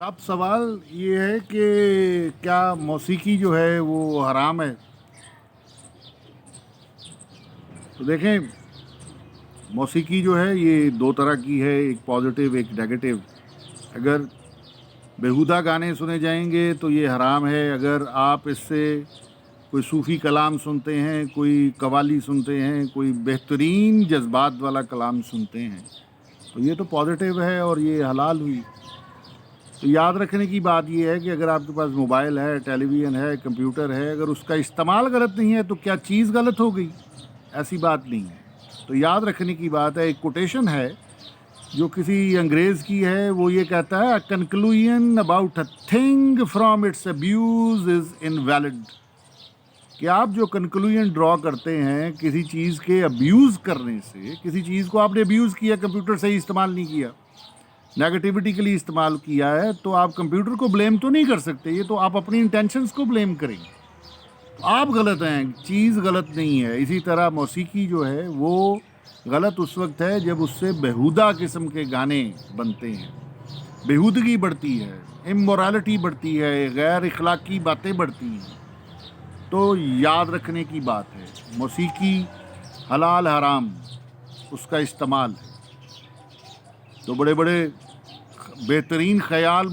अब सवाल ये है कि क्या मौसीकी जो है वो हराम है। तो देखें, मौसीकी जो है ये दो तरह की है, एक पॉजिटिव एक नेगेटिव। अगर बेहुदा गाने सुने जाएंगे तो ये हराम है। अगर आप इससे कोई सूफ़ी कलाम सुनते हैं, कोई कवाली सुनते हैं, कोई बेहतरीन जज्बात वाला कलाम सुनते हैं तो ये तो पॉजिटिव है और ये हलाल हुई। तो याद रखने की बात यह है कि अगर आपके पास मोबाइल है, टेलीविज़न है, कंप्यूटर है, अगर उसका इस्तेमाल गलत नहीं है तो क्या चीज़ गलत हो गई? ऐसी बात नहीं है। तो याद रखने की बात है, एक कोटेशन है जो किसी अंग्रेज़ की है, वो ये कहता है, conclusion about a thing from its abuse is invalid. कि आप जो कंक्लूजन ड्रॉ करते हैं किसी चीज़ के अब्यूज़ करने से, किसी चीज़ को आपने अब्यूज़ किया, कंप्यूटर सही इस्तेमाल नहीं किया, नेगेटिविटी के लिए इस्तेमाल किया है, तो आप कंप्यूटर को ब्लेम तो नहीं कर सकते, ये तो आप अपनी इंटेंशंस को ब्लेम करेंगे। तो आप गलत हैं, चीज़ गलत नहीं है। इसी तरह मौसीकी जो है वो गलत उस वक्त है जब उससे बेहुदा किस्म के गाने बनते हैं, बेहूदगी बढ़ती है, इमोरालिटी बढ़ती है, गैर इखलाकी बातें बढ़ती हैं। तो याद रखने की बात है, मौसीकी हलाल हराम उसका इस्तेमाल है। तो बड़े बड़े बेहतरीन ख्याल